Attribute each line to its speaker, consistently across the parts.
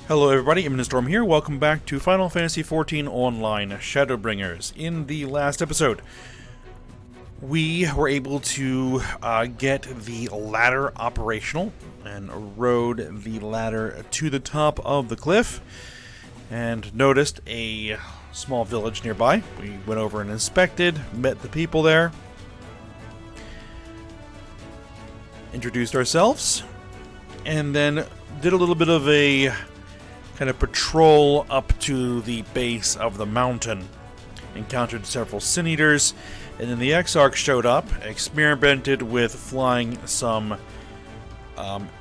Speaker 1: Hello everybody, I'm Storm here. Welcome back to Final Fantasy XIV Online Shadowbringers. In the last episode, we were able to get the ladder operational and rode the ladder to the top of the cliff and noticed a small village nearby. We went over and inspected, met the people there, introduced ourselves, and then did a little bit of a kind of patrol up to the base of the mountain. Encountered several sin eaters, and then the Exarch showed up, experimented with flying some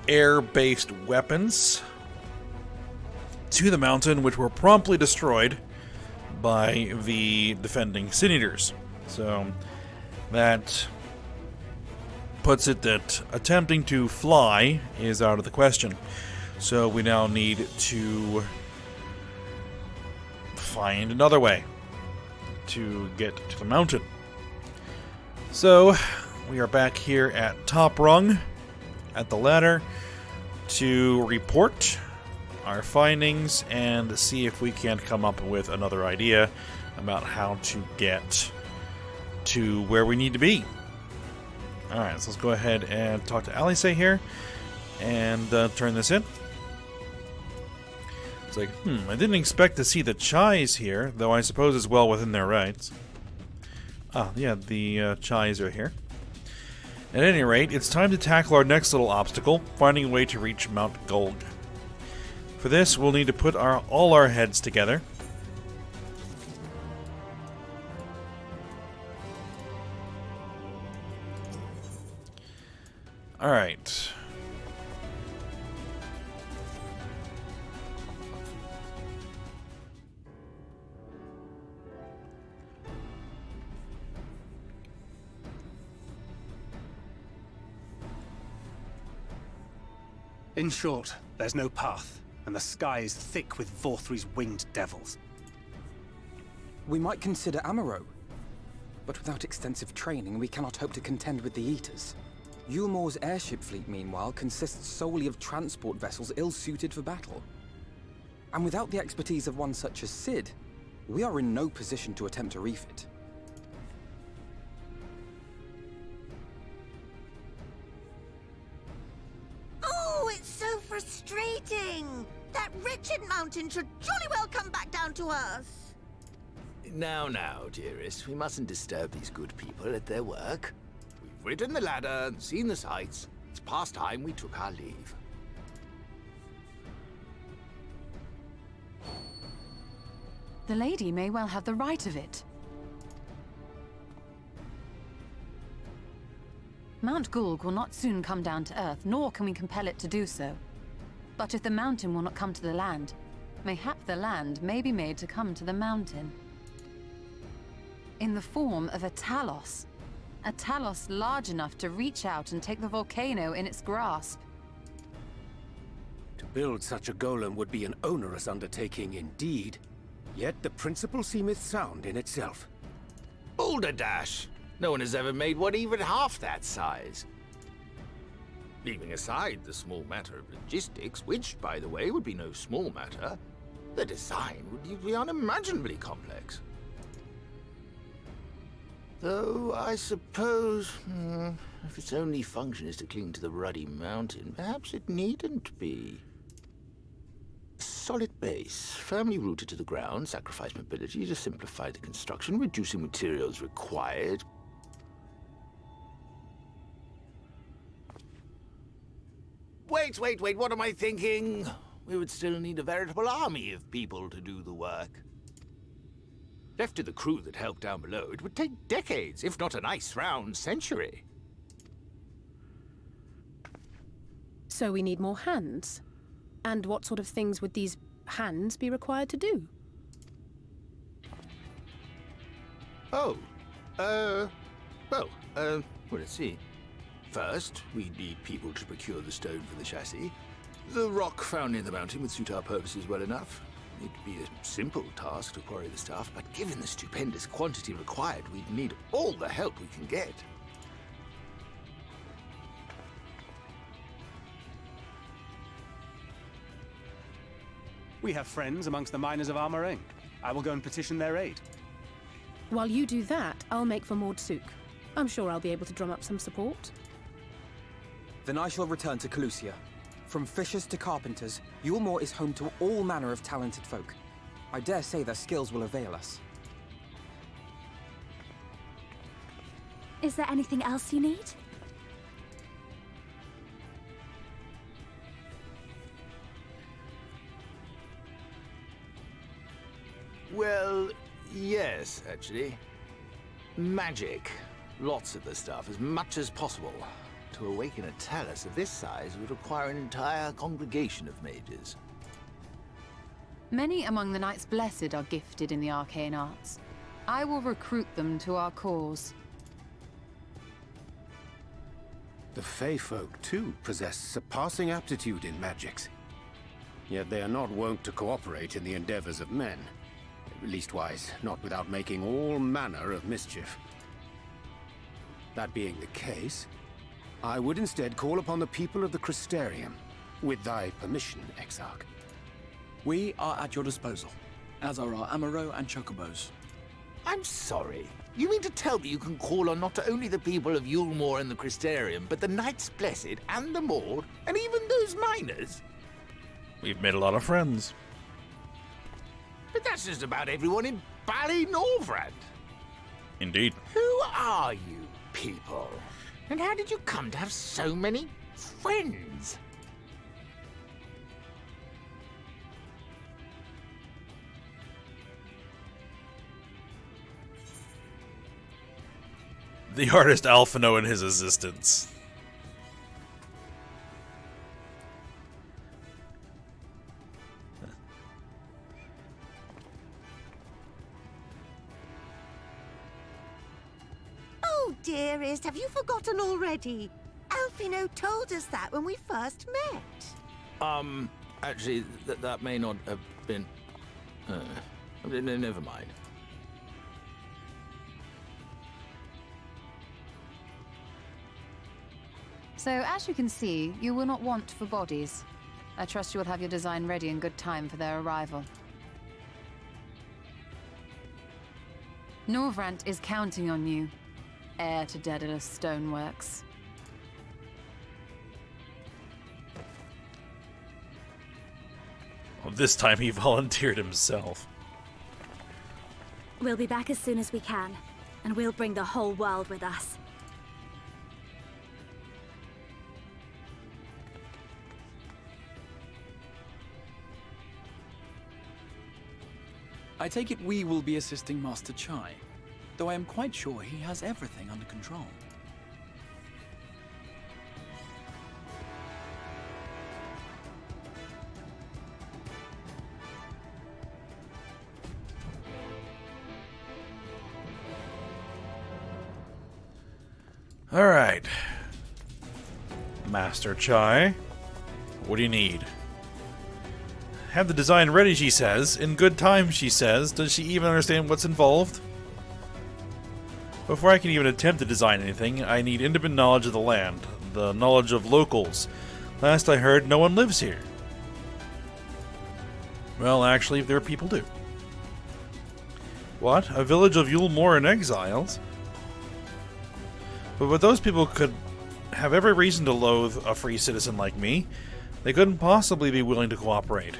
Speaker 1: air-based weapons to the mountain, which were promptly destroyed by the defending sin eaters. So that puts it that attempting to fly is out of the question. So we now need to find another way to get to the mountain. So we are back here at Top Rung at the ladder to report our findings and see if we can come up with another idea about how to get to where we need to be. Alright, so let's go ahead and talk to Alice here and turn this in. It's like, I didn't expect to see the Chais here, though I suppose it's well within their rights. Ah, yeah, the Chais are here. At any rate, it's time to tackle our next little obstacle, finding a way to reach Mount Golg. For this, we'll need to put all our heads together. Alright.
Speaker 2: In short, there's no path, and the sky is thick with Vorthri's winged devils.
Speaker 3: We might consider Amaro, but without extensive training, we cannot hope to contend with the Eaters. Yulmore's airship fleet, meanwhile, consists solely of transport vessels ill-suited for battle. And without the expertise of one such as Cid, we are in no position to attempt to refit.
Speaker 4: Oh, it's so frustrating! That wretched mountain should jolly well come back down to us!
Speaker 5: Now, dearest, we mustn't disturb these good people at their work. We've ridden the ladder and seen the sights. It's past time we took our leave.
Speaker 6: The lady may well have the right of it. Mount Golg will not soon come down to Earth, nor can we compel it to do so. But if the mountain will not come to the land, mayhap the land may be made to come to the mountain. In the form of a Talos. A Talos large enough to reach out and take the volcano in its grasp.
Speaker 7: To build such a golem would be an onerous undertaking indeed. Yet the principle seemeth sound in itself.
Speaker 5: Boulder Dash! No one has ever made one even half that size. Leaving aside the small matter of logistics, which, by the way, would be no small matter, the design would be unimaginably complex. Though, I suppose, if its only function is to cling to the ruddy mountain, perhaps it needn't be. A solid base, firmly rooted to the ground, sacrifice mobility to simplify the construction, reducing materials required. Wait, what am I thinking? We would still need a veritable army of people to do the work. Left to the crew that helped down below, it would take decades, if not a nice round century.
Speaker 8: So we need more hands. And what sort of things would these hands be required to do?
Speaker 5: Well, let's see. First, we'd need people to procure the stone for the chassis. The rock found in the mountain would suit our purposes well enough. It'd be a simple task to quarry the stuff, but given the stupendous quantity required, we'd need all the help we can get.
Speaker 2: We have friends amongst the miners of Armoring. I will go and petition their aid.
Speaker 8: While you do that, I'll make for Mordsuk. I'm sure I'll be able to drum up some support.
Speaker 3: Then I shall return to Calusia. From fishers to carpenters, Yulmore is home to all manner of talented folk. I dare say their skills will avail us.
Speaker 9: Is there anything else you need?
Speaker 5: Well, yes, actually. Magic. Lots of the stuff, as much as possible. To awaken a talus of this size would require an entire congregation of mages.
Speaker 6: Many among the Knights Blessed are gifted in the arcane arts. I will recruit them to our cause.
Speaker 7: The Fey folk, too, possess surpassing aptitude in magics. Yet they are not wont to cooperate in the endeavors of men. Leastwise, not without making all manner of mischief. That being the case, I would instead call upon the people of the Crystarium, with thy permission, Exarch.
Speaker 10: We are at your disposal, as are our Amaro and Chocobos.
Speaker 5: I'm sorry. You mean to tell me you can call on not only the people of Yulmore and the Crystarium, but the Knights Blessed and the Maud, and even those miners?
Speaker 1: We've made a lot of friends.
Speaker 5: But that's just about everyone in Ballynorvrand.
Speaker 1: Indeed.
Speaker 5: Who are you people? And how did you come to have so many friends?
Speaker 1: The artist Alphino and his assistants.
Speaker 4: Oh, dearest, have you forgotten already? Alphino told us that when we first met.
Speaker 5: Actually, that may not have been... never mind.
Speaker 6: So, as you can see, you will not want for bodies. I trust you will have your design ready in good time for their arrival. Norvrant is counting on you, heir to Daedalus Stoneworks.
Speaker 1: Well, this time he volunteered himself.
Speaker 9: We'll be back as soon as we can, and we'll bring the whole world with us.
Speaker 10: I take it we will be assisting Master Chai, though I am quite sure he has everything under control.
Speaker 1: Alright. Master Chai, what do you need? Have the design ready, she says. In good time, she says. Does she even understand what's involved? Before I can even attempt to design anything, I need intimate knowledge of the land, the knowledge of locals. Last I heard, no one lives here. Well, actually, there are people do. What? A village of Yulmore and exiles? But those people could have every reason to loathe a free citizen like me. They couldn't possibly be willing to cooperate.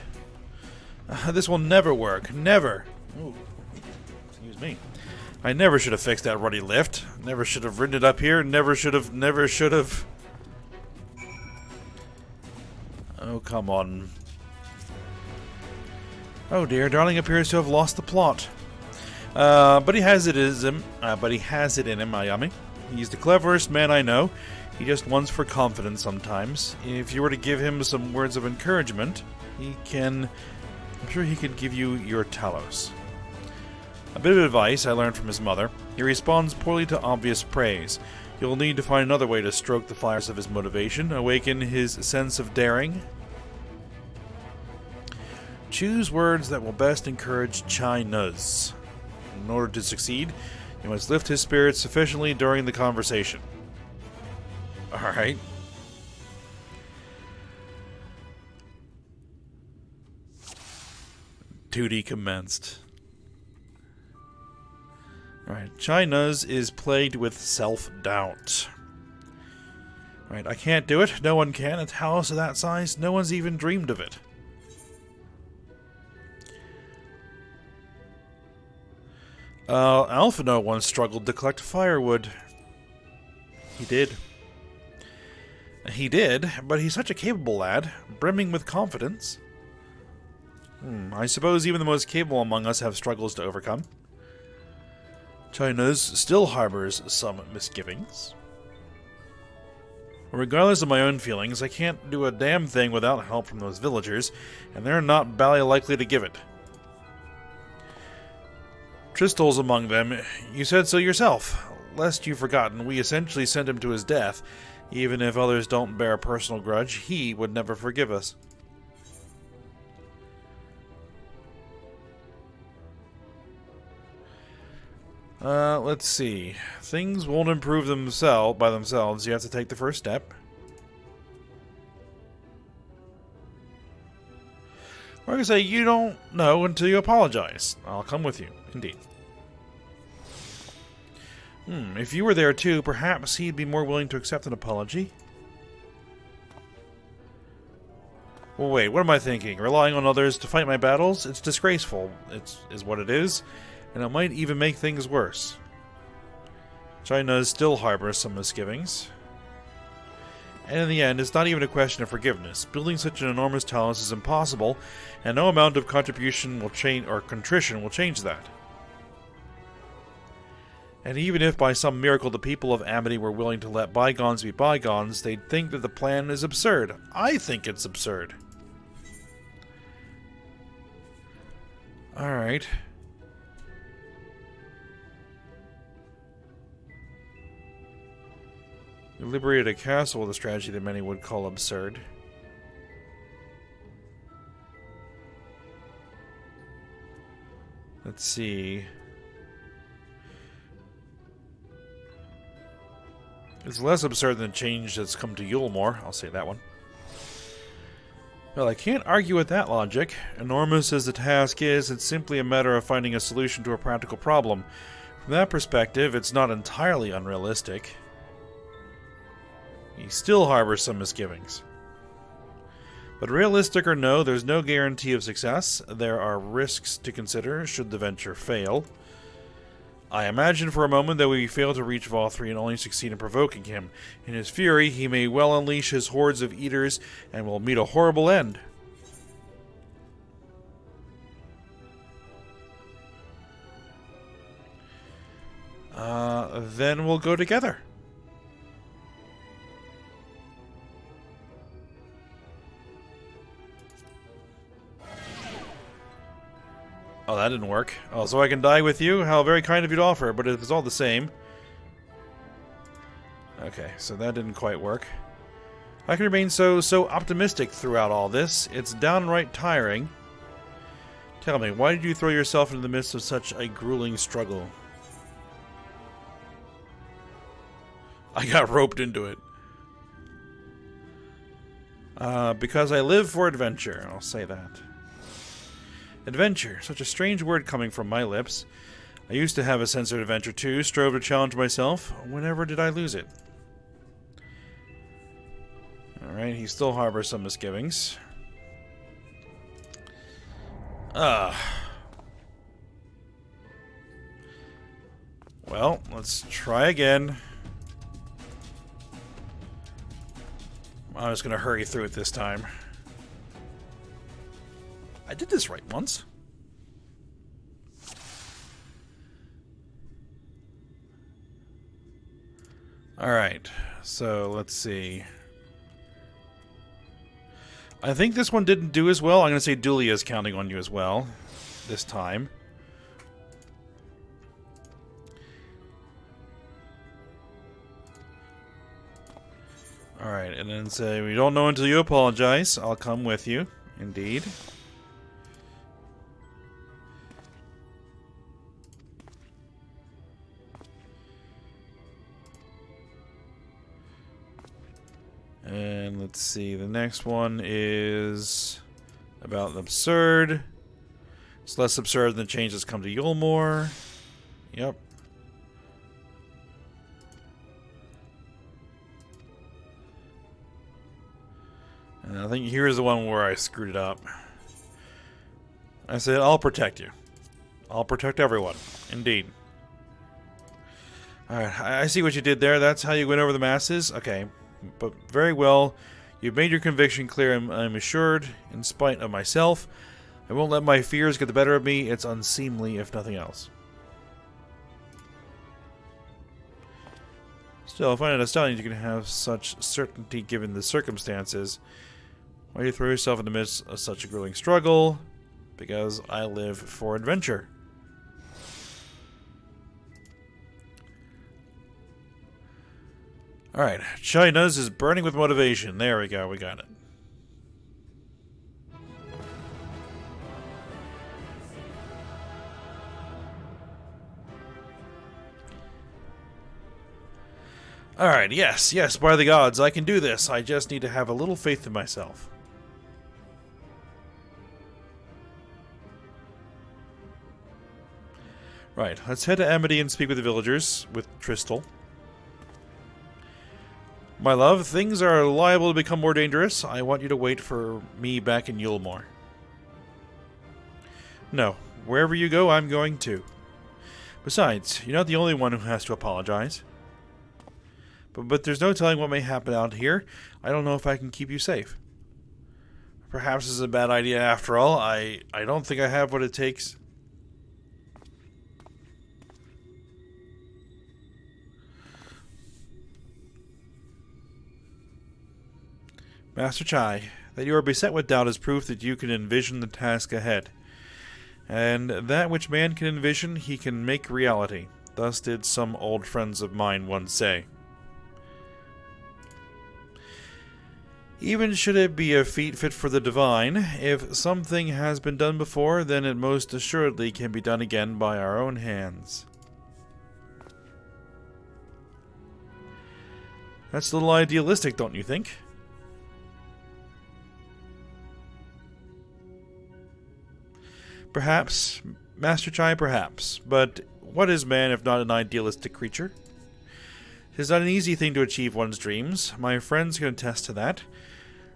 Speaker 1: This will never work. Never. Ooh. Excuse me. I never should have fixed that ruddy lift. Never should have ridden it up here. Never should have. Oh, come on. Oh dear, darling appears to have lost the plot. But he has it in him, Ayami. He's the cleverest man I know. He just wants for confidence sometimes. If you were to give him some words of encouragement, I'm sure he could give you your Talos. A bit of advice I learned from his mother. He responds poorly to obvious praise. You'll need to find another way to stroke the fires of his motivation, awaken his sense of daring. Choose words that will best encourage Chai-Nuzz. In order to succeed, you must lift his spirits sufficiently during the conversation. Alright. Duty commenced. Alright, Chai-Nuzz is plagued with self-doubt. Alright, I can't do it. No one can. A house of that size, no one's even dreamed of it. Alphino once struggled to collect firewood. He did. He did, but he's such a capable lad, brimming with confidence. I suppose even the most capable among us have struggles to overcome. Chai-Nuzz still harbors some misgivings. Regardless of my own feelings, I can't do a damn thing without help from those villagers, and they're not bally likely to give it. Tristol's among them. You said so yourself. Lest you've forgotten, we essentially sent him to his death. Even if others don't bear a personal grudge, he would never forgive us. Let's see. Things won't improve by themselves. You have to take the first step. Or I can say, you don't know until you apologize. I'll come with you, indeed. If you were there too, perhaps he'd be more willing to accept an apology. Well, wait, what am I thinking? Relying on others to fight my battles? It's disgraceful, is what it is, and it might even make things worse. Chai-Nuzz still harbors some misgivings. And in the end, it's not even a question of forgiveness. Building such an enormous talent is impossible, and no amount of contribution will change, or contrition will change that. And even if by some miracle the people of Amity were willing to let bygones be bygones, they'd think that the plan is absurd. I think it's absurd. Alright. We liberated a castle with a strategy that many would call absurd. Let's see. It's less absurd than the change that's come to Yulmore. I'll say that one. Well, I can't argue with that logic. Enormous as the task is, it's simply a matter of finding a solution to a practical problem. From that perspective, it's not entirely unrealistic. He still harbors some misgivings. But realistic or no, there's no guarantee of success. There are risks to consider should the venture fail. I imagine for a moment that we fail to reach Vol3 and only succeed in provoking him. In his fury, he may well unleash his hordes of eaters and will meet a horrible end. Then we'll go together. Oh, that didn't work. Oh, so I can die with you? How very kind of you to offer, but it's all the same. Okay, so that didn't quite work. I can remain so optimistic throughout all this. It's downright tiring. Tell me, why did you throw yourself into the midst of such a grueling struggle? I got roped into it. Because I live for adventure, I'll say that. Adventure, such a strange word coming from my lips. I used to have a sense of adventure too, strove to challenge myself. Whenever did I lose it? Alright, he still harbors some misgivings. Well, let's try again. I'm just gonna hurry through it this time. I did this right once. Alright, so let's see. I think this one didn't do as well. I'm going to say Dulia is counting on you as well this time. Alright, and then say, we don't know until you apologize. I'll come with you. Indeed. And let's see, the next one is about the absurd. It's less absurd than the changes come to Yulmore. Yep. And I think here's the one where I screwed it up. I said, I'll protect you. I'll protect everyone. Indeed. Alright, I see what you did there. That's how you win over the masses? Okay. But very well. You've made your conviction clear, I'm assured, in spite of myself. I won't let my fears get the better of me. It's unseemly, if nothing else. Still, I find it astounding you can have such certainty given the circumstances. Why do you throw yourself in the midst of such a grueling struggle? Because I live for adventure. Alright, Chai-Nuzz is burning with motivation. There we go, we got it. Alright, yes, by the gods, I can do this. I just need to have a little faith in myself. Right, let's head to Amity and speak with the villagers, with Tristal. My love, things are liable to become more dangerous. I want you to wait for me back in Yulmore. No, wherever you go, I'm going too. Besides, you're not the only one who has to apologize. But there's no telling what may happen out here. I don't know if I can keep you safe. Perhaps this is a bad idea after all. I don't think I have what it takes. Master Chai, that you are beset with doubt is proof that you can envision the task ahead. And that which man can envision, he can make reality. Thus did some old friends of mine once say. Even should it be a feat fit for the divine, if something has been done before, then it most assuredly can be done again by our own hands. That's a little idealistic, don't you think? Perhaps, Master Chai, perhaps. But what is man if not an idealistic creature? 'Tis not an easy thing to achieve one's dreams. My friends can attest to that.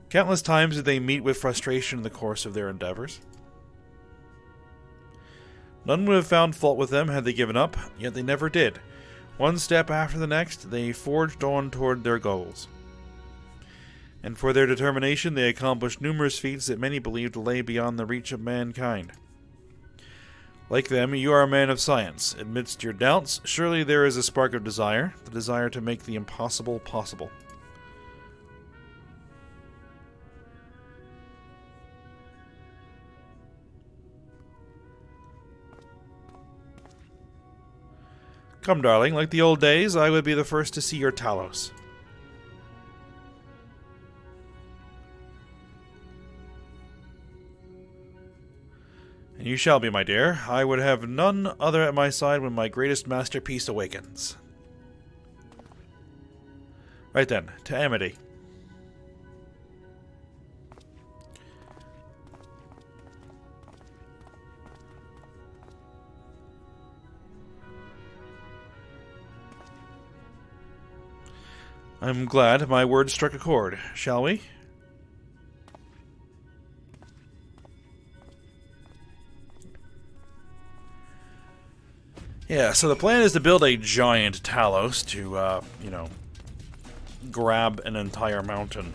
Speaker 1: Countless times did they meet with frustration in the course of their endeavors. None would have found fault with them had they given up, yet they never did. One step after the next, they forged on toward their goals. And for their determination, they accomplished numerous feats that many believed lay beyond the reach of mankind. Like them, you are a man of science. Amidst your doubts, surely there is a spark of desire, the desire to make the impossible possible. Come, darling, like the old days, I would be the first to see your Talos. And you shall be, my dear. I would have none other at my side when my greatest masterpiece awakens. Right then, to Amity. I'm glad my words struck a chord. Shall we? Yeah, so the plan is to build a giant Talos to, grab an entire mountain.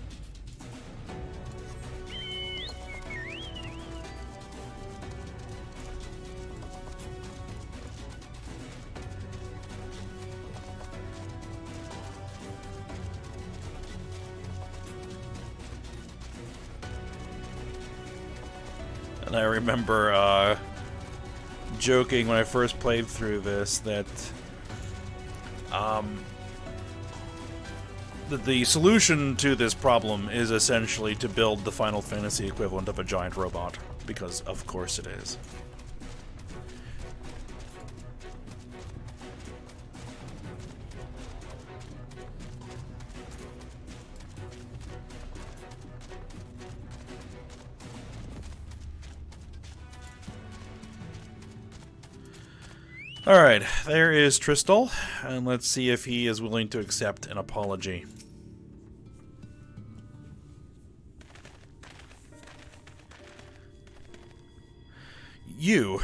Speaker 1: And I remember, joking when I first played through this that the solution to this problem is essentially to build the Final Fantasy equivalent of a giant robot, because of course it is. Alright, there is Tristal, and let's see if he is willing to accept an apology. You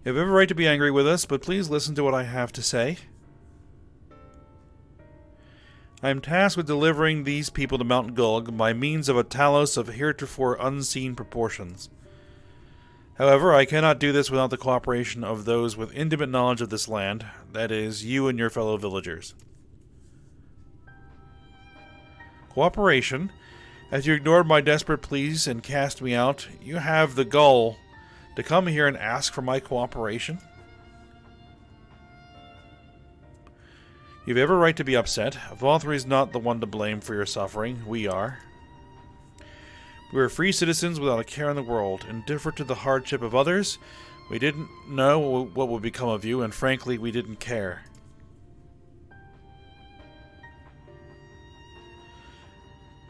Speaker 1: have every right to be angry with us, but please listen to what I have to say. I am tasked with delivering these people to Mount Gulg by means of a Talos of heretofore unseen proportions. However, I cannot do this without the cooperation of those with intimate knowledge of this land, that is, you and your fellow villagers. Cooperation? As you ignored my desperate pleas and cast me out, you have the gall to come here and ask for my cooperation? You have every right to be upset. Valtteri is not the one to blame for your suffering. We are. We are free citizens without a care in the world, indifferent to the hardship of others. We didn't know what would become of you, and frankly, we didn't care.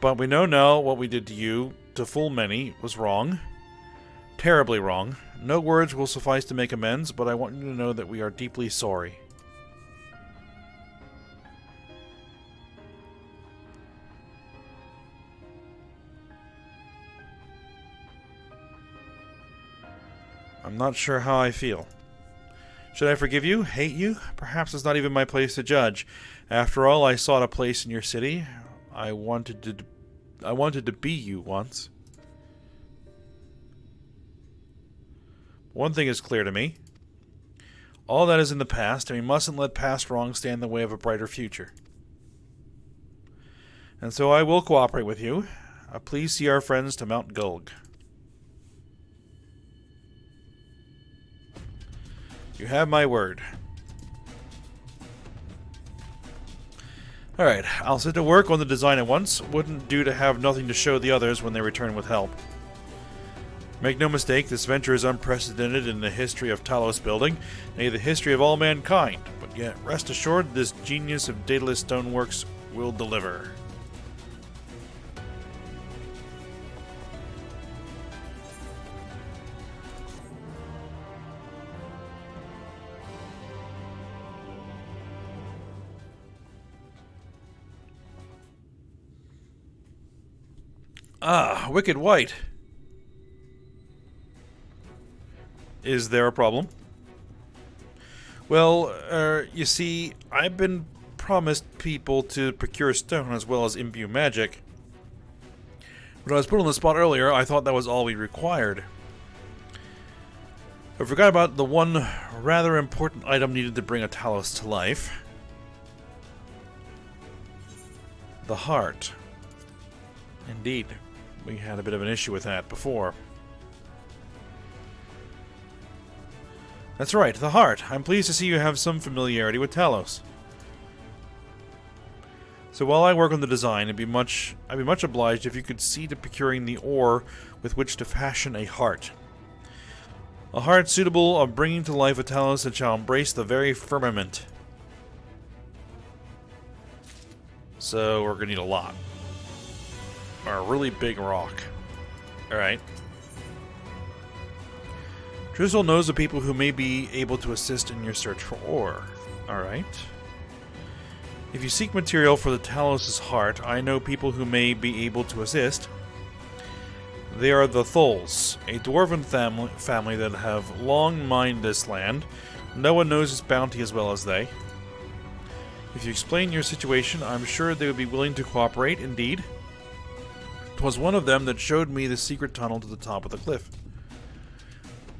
Speaker 1: But we know now what we did to you, to full many, was wrong. Terribly wrong. No words will suffice to make amends, but I want you to know that we are deeply sorry. I'm not sure how I feel. Should I forgive you? Hate you? Perhaps it's not even my place to judge. After all, I sought a place in your city. I wanted to be you once. One thing is clear to me. All that is in the past, and we mustn't let past wrongs stand in the way of a brighter future. And so I will cooperate with you. Please see our friends to Mount Gulg. You have my word. Alright, I'll set to work on the design at once. Wouldn't do to have nothing to show the others when they return with help. Make no mistake, this venture is unprecedented in the history of Talos building, nay, the history of all mankind. But yet, rest assured, this genius of Daedalus Stoneworks will deliver. Ah, Wicked White. Is there a problem? Well, you see, I've been promised people to procure stone as well as imbue magic. When I was put on the spot earlier, I thought that was all we required. I forgot about the one rather important item needed to bring a Talos to life. The heart. Indeed. We had a bit of an issue with that before. That's right, the heart. I'm pleased to see you have some familiarity with Talos. So while I work on the design, I'd be much obliged if you could see to procuring the ore with which to fashion a heart. A heart suitable of bringing to life a Talos that shall embrace the very firmament. So we're gonna need a lot. Or a really big rock. Alright. Drizzle knows of people who may be able to assist in your search for ore. Alright. If you seek material for the Talos' heart, I know people who may be able to assist. They are the Thols, a dwarven family that have long mined this land. No one knows its bounty as well as they. If you explain your situation, I'm sure they would be willing to cooperate, indeed. 'Twas one of them that showed me the secret tunnel to the top of the cliff.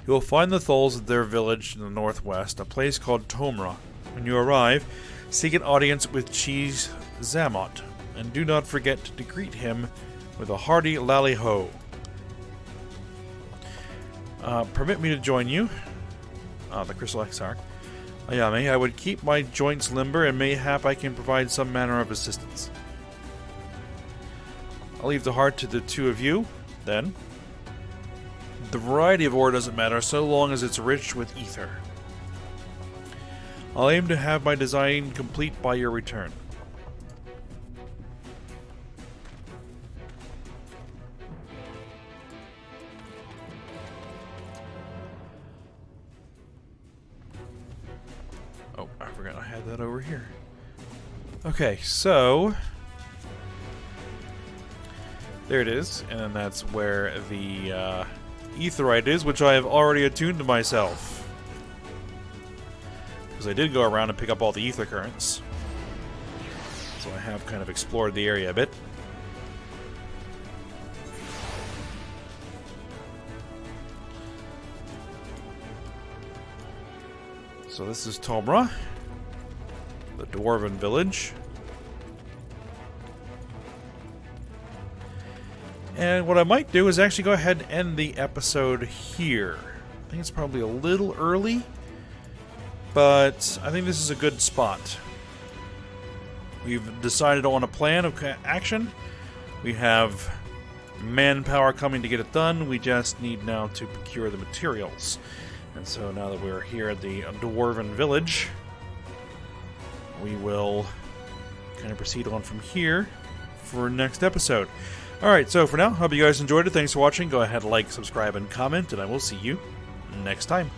Speaker 1: You will find the Thols at their village in the northwest, a place called Tomra. When you arrive, seek an audience with Cheese Zamot, and do not forget to greet him with a hearty lally-ho. Permit me to join you. The Crystal Exarch. Ayame, I would keep my joints limber, and mayhap I can provide some manner of assistance. I'll leave the heart to the two of you, then. The variety of ore doesn't matter, so long as it's rich with ether. I'll aim to have my design complete by your return. we're gonna head that over here. Okay, so there it is, and then that's where the Aetheryte is, which I have already attuned to myself. Because I did go around and pick up all the ether currents. So I have kind of explored the area a bit. So this is Tomra, the Dwarven village. And what I might do is actually go ahead and end the episode here. I think it's probably a little early, but I think this is a good spot. We've decided on a plan of action. We have manpower coming to get it done. We just need now to procure the materials. And so now that we're here at the Dwarven village, we will kind of proceed on from here for next episode. Alright, so for now, hope you guys enjoyed it. Thanks for watching. Go ahead, like, subscribe, and comment, and I will see you next time.